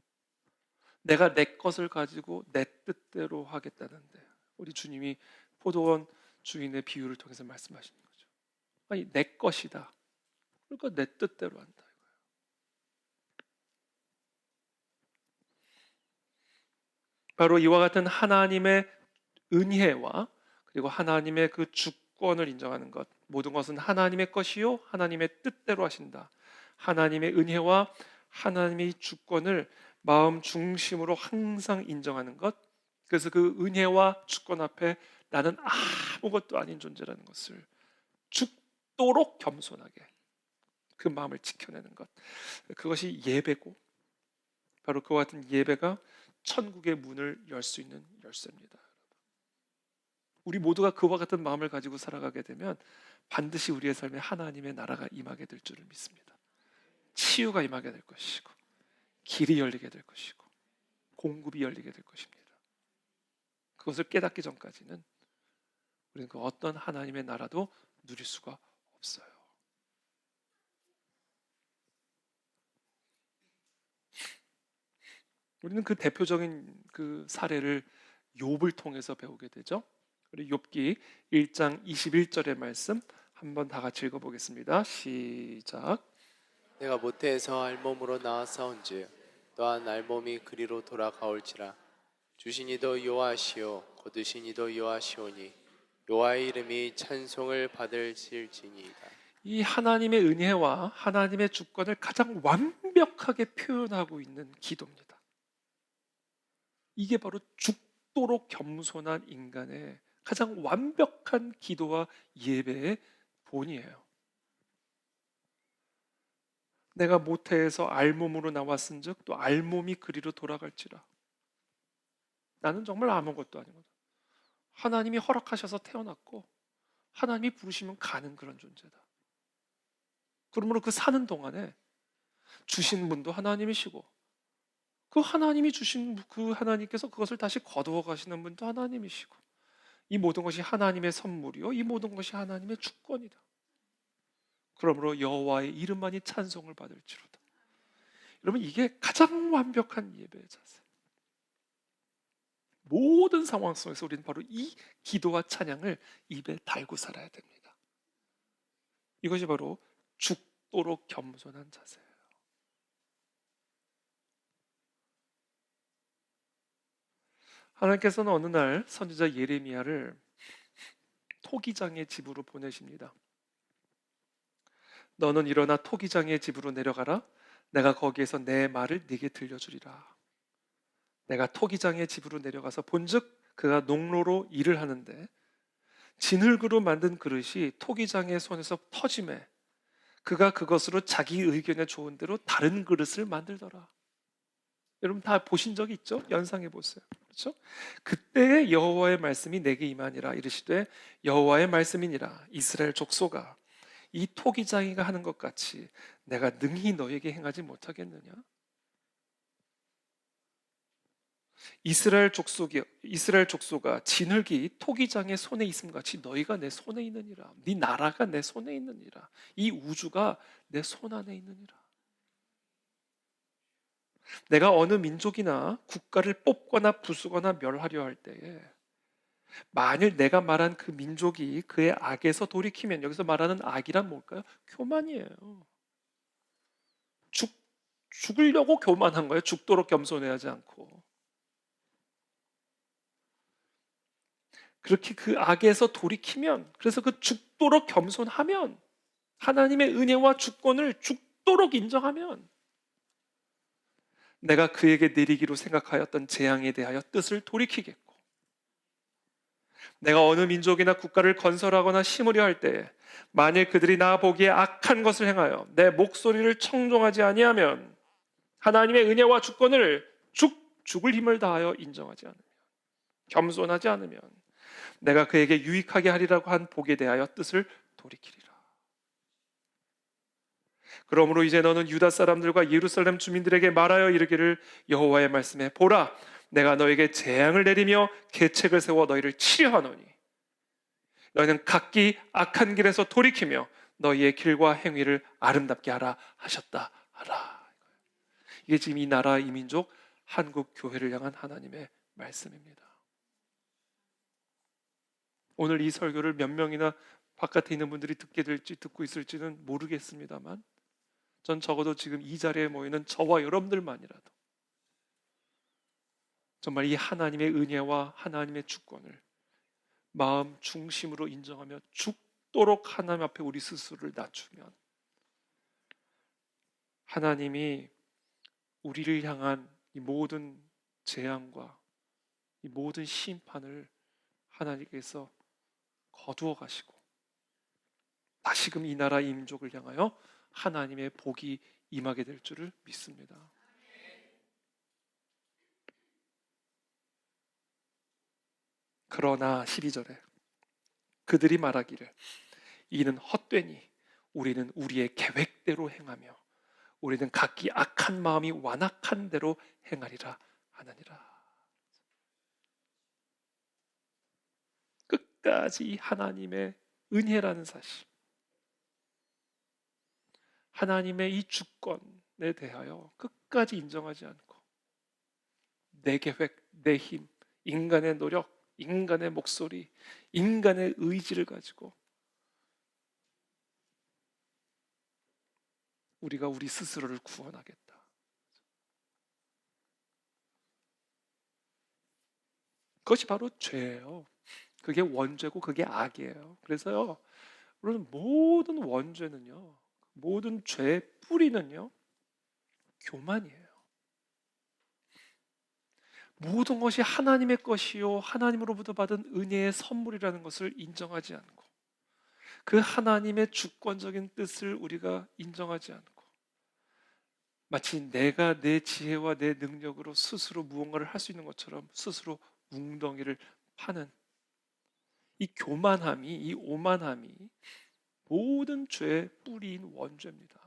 내가 내 것을 가지고 내 뜻대로 하겠다는데, 우리 주님이 포도원 주인의 비유를 통해서 말씀하시는 거죠. 아니, 내 것이다. 그러니까 내 뜻대로 한다. 바로 이와 같은 하나님의 은혜와 그리고 하나님의 그 주권을 인정하는 것, 모든 것은 하나님의 것이요 하나님의 뜻대로 하신다. 하나님의 은혜와 하나님의 주권을 마음 중심으로 항상 인정하는 것, 그래서 그 은혜와 주권 앞에 나는 아무것도 아닌 존재라는 것을 죽도록 겸손하게 그 마음을 지켜내는 것, 그것이 예배고, 바로 그와 같은 예배가 천국의 문을 열 수 있는 열쇠입니다. 우리 모두가 그와 같은 마음을 가지고 살아가게 되면 반드시 우리의 삶에 하나님의 나라가 임하게 될 줄을 믿습니다. 치유가 임하게 될 것이고, 길이 열리게 될 것이고, 공급이 열리게 될 것입니다. 그것을 깨닫기 전까지는 우리는 그 어떤 하나님의 나라도 누릴 수가 없어요. 우리는 그 대표적인 그 사례를 욥을 통해서 배우게 되죠. 우리 욥기 1장 21절의 말씀 한번 다 같이 읽어보겠습니다. 시작. 내가 모태에서 알몸으로 나왔사온즉 또한 알몸이 그리로 돌아가올지라. 주신 이도 여호와시오 거두신 이도 여호와시오니 여호와의 이름이 찬송을 받을지니이다. 이 하나님의 은혜와 하나님의 주권을 가장 완벽하게 표현하고 있는 기도입니다. 이게 바로 죽도록 겸손한 인간의 가장 완벽한 기도와 예배의 본이에요. 내가 모태에서 알몸으로 나왔은즉 또 알몸이 그리로 돌아갈지라. 나는 정말 아무것도 아니거든. 하나님이 허락하셔서 태어났고 하나님이 부르시면 가는 그런 존재다. 그러므로 그 사는 동안에 주신 분도 하나님이시고 그 하나님이 주신 그 하나님께서 그것을 다시 거두어 가시는 분도 하나님이시고 이 모든 것이 하나님의 선물이요 이 모든 것이 하나님의 주권이다. 그러므로 여호와의 이름만이 찬송을 받을지로다. 여러분 이게 가장 완벽한 예배의 자세. 모든 상황 속에서 우리는 바로 이 기도와 찬양을 입에 달고 살아야 됩니다. 이것이 바로 죽도록 겸손한 자세예요. 하나님께서는 어느 날 선지자 예레미야를 토기장의 집으로 보내십니다. 너는 일어나 토기장의 집으로 내려가라. 내가 거기에서 내 말을 네게 들려주리라. 내가 토기장의 집으로 내려가서 본즉 그가 농로로 일을 하는데 진흙으로 만든 그릇이 토기장의 손에서 터짐에 그가 그것으로 자기 의견에 좋은 대로 다른 그릇을 만들더라. 여러분 다 보신 적이 있죠? 연상해 보세요. 그렇죠? 그때의 여호와의 말씀이 내게 임하니라 이르시되 여호와의 말씀이니라 이스라엘 족속아 이 토기장이가 하는 것 같이 내가 능히 너에게 행하지 못하겠느냐? 이스라엘 족속아 진흙이 토기장의 손에 있음 같이 너희가 내 손에 있느니라. 네 나라가 내 손에 있느니라. 이 우주가 내 손 안에 있느니라. 내가 어느 민족이나 국가를 뽑거나 부수거나 멸하려 할 때에 만일 내가 말한 그 민족이 그의 악에서 돌이키면 여기서 말하는 악이란 뭘까요? 교만이에요. 죽으려고 교만한 거예요. 죽도록 겸손해하지 않고. 그렇게 그 악에서 돌이키면 그래서 그 죽도록 겸손하면 하나님의 은혜와 주권을 죽도록 인정하면 내가 그에게 내리기로 생각하였던 재앙에 대하여 뜻을 돌이키겠고 내가 어느 민족이나 국가를 건설하거나 심으려 할 때에 만일 그들이 나 보기에 악한 것을 행하여 내 목소리를 청종하지 아니하면 하나님의 은혜와 주권을 죽을 힘을 다하여 인정하지 않으면 겸손하지 않으면 내가 그에게 유익하게 하리라고 한 복에 대하여 뜻을 돌이키리라. 그러므로 이제 너는 유다 사람들과 예루살렘 주민들에게 말하여 이르기를 여호와의 말씀에 보라 내가 너에게 재앙을 내리며 계책을 세워 너희를 치려 하노니 너희는 각기 악한 길에서 돌이키며 너희의 길과 행위를 아름답게 하라 하셨다 하라. 이게 지금 이 나라 이 민족 한국 교회를 향한 하나님의 말씀입니다. 오늘 이 설교를 몇 명이나 바깥에 있는 분들이 듣게 될지 듣고 있을지는 모르겠습니다만 전 적어도 지금 이 자리에 모이는 저와 여러분들만이라도 정말 이 하나님의 은혜와 하나님의 주권을 마음 중심으로 인정하며 죽도록 하나님 앞에 우리 스스로를 낮추면 하나님이 우리를 향한 이 모든 재앙과 이 모든 심판을 하나님께서 거두어 가시고 다시금 이 나라 이 민족을 향하여 하나님의 복이 임하게 될 줄을 믿습니다. 그러나 12절에 그들이 말하기를 이는 헛되니 우리는 우리의 계획대로 행하며 우리는 각기 악한 마음이 완악한 대로 행하리라 하느니라. 끝까지 하나님의 은혜라는 사실 하나님의 이 주권에 대하여 끝까지 인정하지 않고 내 계획, 내 힘, 인간의 노력, 인간의 목소리, 인간의 의지를 가지고 우리가 우리 스스로를 구원하겠다. 그것이 바로 죄예요. 그게 원죄고 그게 악이에요. 그래서요 물론 모든 원죄는요, 모든 죄의 뿌리는요, 교만이에요. 모든 것이 하나님의 것이요, 하나님으로부터 받은 은혜의 선물이라는 것을 인정하지 않고, 그 하나님의 주권적인 뜻을 우리가 인정하지 않고, 마치 내가 내 지혜와 내 능력으로 스스로 무언가를 할 수 있는 것처럼 스스로 웅덩이를 파는 이 교만함이, 이 오만함이 모든 죄의 뿌리인 원죄입니다.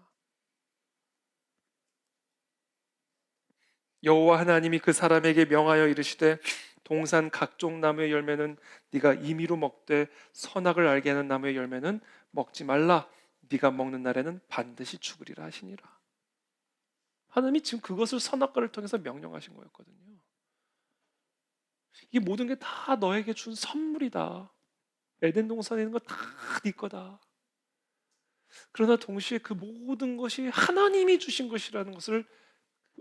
여호와 하나님이 그 사람에게 명하여 이르시되 동산 각종 나무의 열매는 네가 임의로 먹되 선악을 알게 하는 나무의 열매는 먹지 말라. 네가 먹는 날에는 반드시 죽으리라 하시니라. 하나님이 지금 그것을 선악과를 통해서 명령하신 거였거든요. 이 모든 게 다 너에게 준 선물이다. 에덴 동산에 있는 거 다 네 거다. 그러나 동시에 그 모든 것이 하나님이 주신 것이라는 것을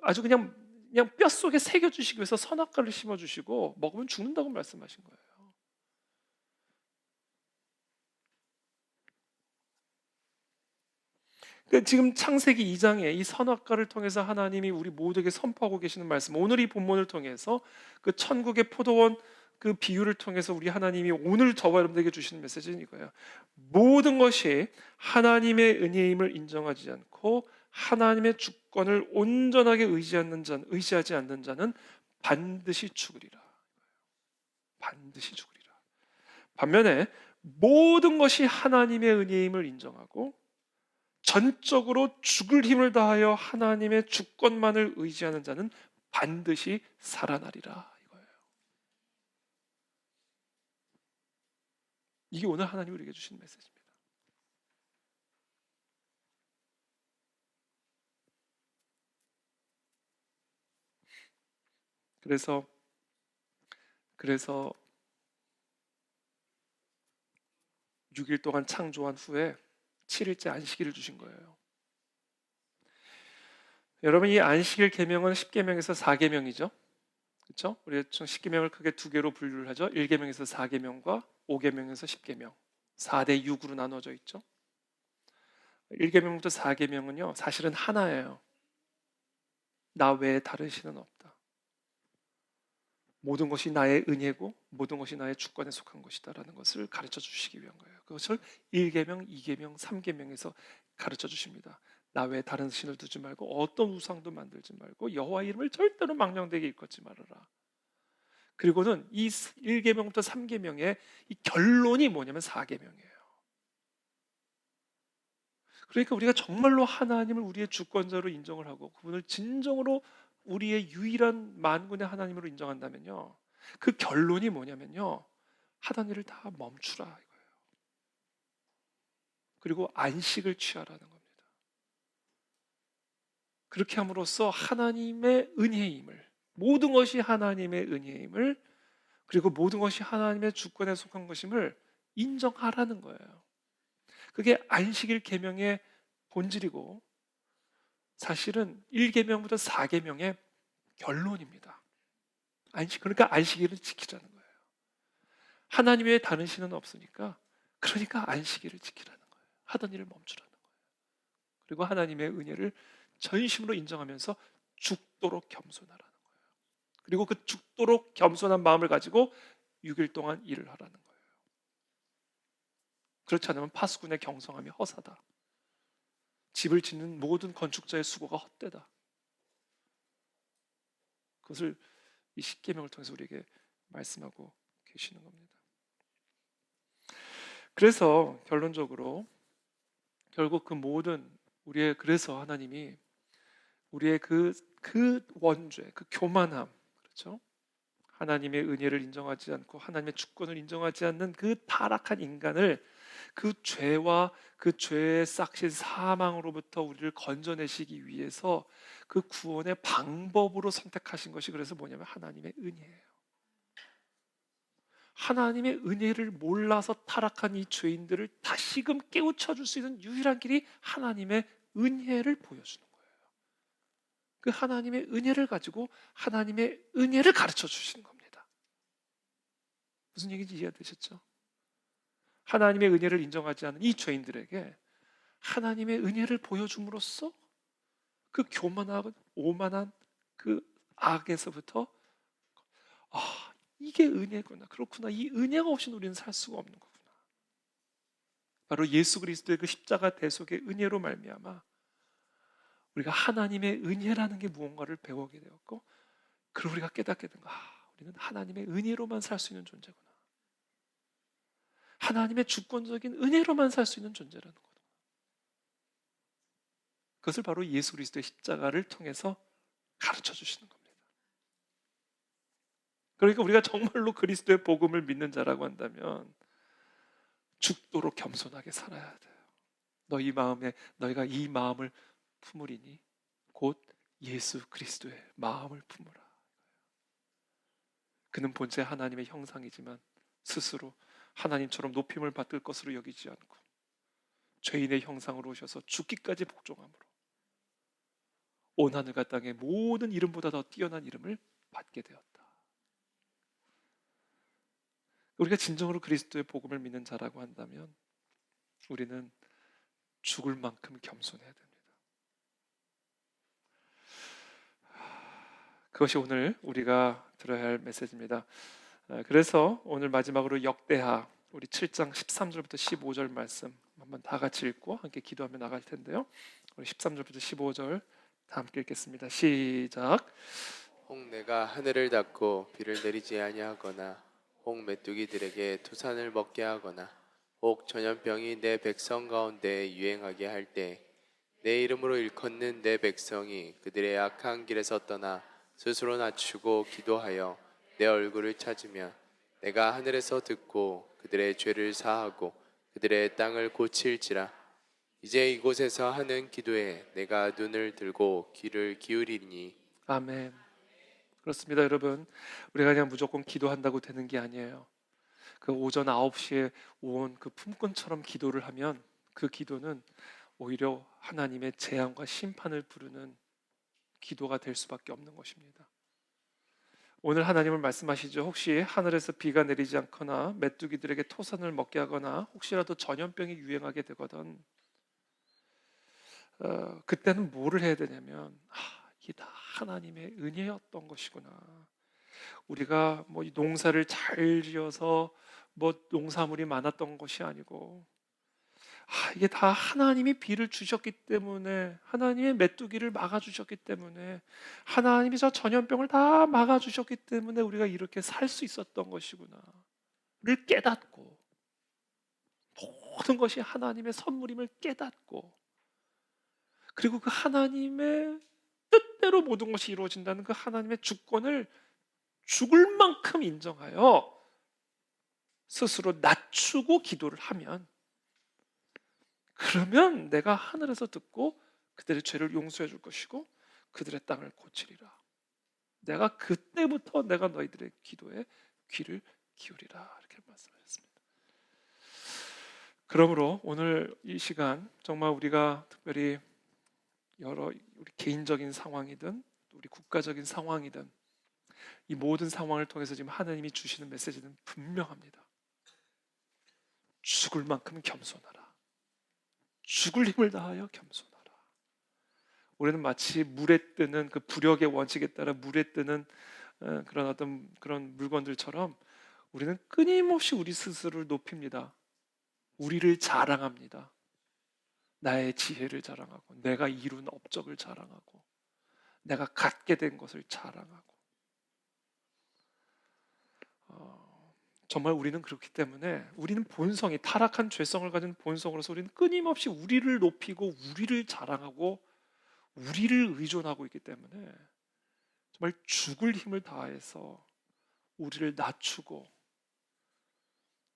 아주 그냥 뼛속에 새겨 주시기 위해서 선악과를 심어 주시고 먹으면 죽는다고 말씀하신 거예요. 그러니까 지금 창세기 2장에 이 선악과를 통해서 하나님이 우리 모두에게 선포하고 계시는 말씀, 오늘 이 본문을 통해서 그 천국의 포도원 그 비유를 통해서 우리 하나님이 오늘 저와 여러분들에게 주시는 메시지는 이거예요. 모든 것이 하나님의 은혜임을 인정하지 않고 하나님의 주권을 온전하게 의지하지 않는 자는 반드시 죽으리라. 반드시 죽으리라. 반면에 모든 것이 하나님의 은혜임을 인정하고 전적으로 죽을 힘을 다하여 하나님의 주권만을 의지하는 자는 반드시 살아나리라 이거예요. 이게 오늘 하나님이 우리에게 주신 메시지입니다. 그래서 그래서 6일 동안 창조한 후에 7일째 안식일을 주신 거예요. 여러분 이 안식일 계명은 10계명에서 4계명이죠. 그렇죠? 우리 10계명을 크게 두 개로 분류를 하죠. 1계명에서 4계명과 5계명에서 10계명. 4대 6으로 나눠져 있죠. 1계명부터 4계명은요. 사실은 하나예요. 나 외에 다른 신은 없다. 모든 것이 나의 은혜고 모든 것이 나의 주권에 속한 것이다라는 것을 가르쳐 주시기 위한 거예요. 그것을 1계명, 2계명, 3계명에서 가르쳐 주십니다. 나 외에 다른 신을 두지 말고 어떤 우상도 만들지 말고 여호와 이름을 절대로 망령되게 일컫지 말아라. 그리고는 이 1계명부터 3계명의 이 결론이 뭐냐면 4계명이에요. 그러니까 우리가 정말로 하나님을 우리의 주권자로 인정을 하고 그분을 진정으로 우리의 유일한 만군의 하나님으로 인정한다면요. 그 결론이 뭐냐면요. 하던 일을 다 멈추라 이거예요. 그리고 안식을 취하라는 겁니다. 그렇게 함으로써 하나님의 은혜임을 모든 것이 하나님의 은혜임을 그리고 모든 것이 하나님의 주권에 속한 것임을 인정하라는 거예요. 그게 안식일 계명의 본질이고 사실은 1계명부터 4계명의 결론입니다. 그러니까 안식일을 지키라는 거예요. 하나님 외에 다른 신은 없으니까 그러니까 안식일을 지키라는 거예요. 하던 일을 멈추라는 거예요. 그리고 하나님의 은혜를 전심으로 인정하면서 죽도록 겸손하라는 거예요. 그리고 그 죽도록 겸손한 마음을 가지고 6일 동안 일을 하라는 거예요. 그렇지 않으면 파수꾼의 경성함이 허사다. 집을 짓는 모든 건축자의 수고가 헛되다. 그것을 이 십계명을 통해서 우리에게 말씀하고 계시는 겁니다. 그래서 결론적으로 결국 그 모든 그래서 하나님이 우리의 그 원죄, 그 교만함, 그렇죠? 하나님의 은혜를 인정하지 않고 하나님의 주권을 인정하지 않는 그 타락한 인간을 그 죄와 그 죄의 싹신 사망으로부터 우리를 건져내시기 위해서 그 구원의 방법으로 선택하신 것이 그래서 뭐냐면 하나님의 은혜예요. 하나님의 은혜를 몰라서 타락한 이 죄인들을 다시금 깨우쳐 줄 수 있는 유일한 길이 하나님의 은혜를 보여주는 거예요. 그 하나님의 은혜를 가지고 하나님의 은혜를 가르쳐 주시는 겁니다. 무슨 얘기인지 이해가 되셨죠? 하나님의 은혜를 인정하지 않는 이 죄인들에게 하나님의 은혜를 보여줌으로써 그 교만하고 오만한 그 악에서부터 이게 은혜구나. 그렇구나. 이 은혜가 없이는 우리는 살 수가 없는 거구나. 바로 예수 그리스도의 그 십자가 대속의 은혜로 말미암아 우리가 하나님의 은혜라는 게 무언가를 배우게 되었고, 그리고 우리가 깨닫게 된 거야. 우리는 하나님의 은혜로만 살 수 있는 존재구나. 하나님의 주권적인 은혜로만 살 수 있는 존재라는 거다. 그것을 바로 예수 그리스도의 십자가를 통해서 가르쳐 주시는 겁니다. 그러니까 우리가 정말로 그리스도의 복음을 믿는 자라고 한다면 죽도록 겸손하게 살아야 돼요. 너희가 이 마음을 품으리니 곧 예수 그리스도의 마음을 품으라. 그는 본체 하나님의 형상이지만 스스로 하나님처럼 높임을 받을 것으로 여기지 않고 죄인의 형상으로 오셔서 죽기까지 복종함으로 온 하늘과 땅의 모든 이름보다 더 뛰어난 이름을 받게 되었다. 우리가 진정으로 그리스도의 복음을 믿는 자라고 한다면 우리는 죽을 만큼 겸손해야 됩니다. 그것이 오늘 우리가 들어야 할 메시지입니다. 그래서 오늘 마지막으로 역대하 우리 7장 13절부터 15절 말씀 한번 다 같이 읽고 함께 기도하며 나갈 텐데요. 우리 13절부터 15절 다 함께 읽겠습니다. 시작. 혹 내가 하늘을 닫고 비를 내리지 아니하거나 혹 메뚜기들에게 토산을 먹게 하거나 혹 전염병이 내 백성 가운데 유행하게 할 때 내 이름으로 일컫는 내 백성이 그들의 악한 길에서 떠나 스스로 낮추고 기도하여 내 얼굴을 찾으면 내가 하늘에서 듣고 그들의 죄를 사하고 그들의 땅을 고칠지라. 이제 이곳에서 하는 기도에 내가 눈을 들고 귀를 기울이니. 아멘. 그렇습니다, 여러분. 우리가 그냥 무조건 기도한다고 되는 게 아니에요. 그 오전 9시에 온 그 품꾼처럼 기도를 하면 그 기도는 오히려 하나님의 재앙과 심판을 부르는 기도가 될 수밖에 없는 것입니다. 오늘 하나님은 말씀하시죠. 혹시 하늘에서 비가 내리지 않거나 메뚜기들에게 토산을 먹게 하거나 혹시라도 전염병이 유행하게 되거든 그때는 뭐를 해야 되냐면 이게 다 하나님의 은혜였던 것이구나. 우리가 뭐 농사를 잘 지어서 뭐 농사물이 많았던 것이 아니고 이게 다 하나님이 비를 주셨기 때문에, 하나님의 메뚜기를 막아주셨기 때문에, 하나님이 저 전염병을 다 막아주셨기 때문에 우리가 이렇게 살 수 있었던 것이구나 를 깨닫고, 모든 것이 하나님의 선물임을 깨닫고, 그리고 그 하나님의 뜻대로 모든 것이 이루어진다는 그 하나님의 주권을 죽을 만큼 인정하여 스스로 낮추고 기도를 하면, 그러면 내가 하늘에서 듣고 그들의 죄를 용서해 줄 것이고 그들의 땅을 고치리라. 내가 그때부터 내가 너희들의 기도에 귀를 기울이라. 이렇게 말씀하셨습니다. 그러므로 오늘 이 시간 정말 우리가 특별히 우리 개인적인 상황이든 우리 국가적인 상황이든 이 모든 상황을 통해서 지금 하나님이 주시는 메시지는 분명합니다. 죽을 만큼 겸손하라. 죽을 힘을 다하여 겸손하라. 우리는 마치 물에 뜨는 그 부력의 원칙에 따라 물에 뜨는 그런 어떤 그런 물건들처럼 우리는 끊임없이 우리 스스로를 높입니다. 우리를 자랑합니다. 나의 지혜를 자랑하고 내가 이룬 업적을 자랑하고 내가 갖게 된 것을 자랑하고 정말 우리는 그렇기 때문에 우리는 본성이 타락한 죄성을 가진 본성으로서 우리는 끊임없이 우리를 높이고 우리를 자랑하고 우리를 의존하고 있기 때문에 정말 죽을 힘을 다해서 우리를 낮추고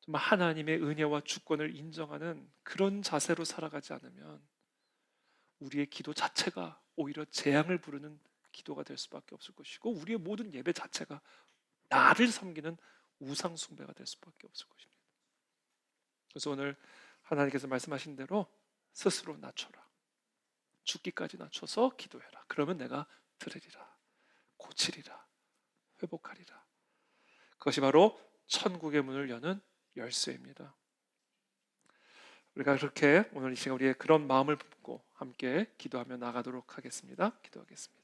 정말 하나님의 은혜와 주권을 인정하는 그런 자세로 살아가지 않으면 우리의 기도 자체가 오히려 재앙을 부르는 기도가 될 수밖에 없을 것이고 우리의 모든 예배 자체가 나를 섬기는 우상 숭배가 될 수밖에 없을 것입니다. 그래서 오늘 하나님께서 말씀하신 대로 스스로 낮춰라. 죽기까지 낮춰서 기도해라. 그러면 내가 들으리라. 고치리라. 회복하리라. 그것이 바로 천국의 문을 여는 열쇠입니다. 우리가 그렇게 오늘 이 시간 우리의 그런 마음을 품고 함께 기도하며 나가도록 하겠습니다. 기도하겠습니다.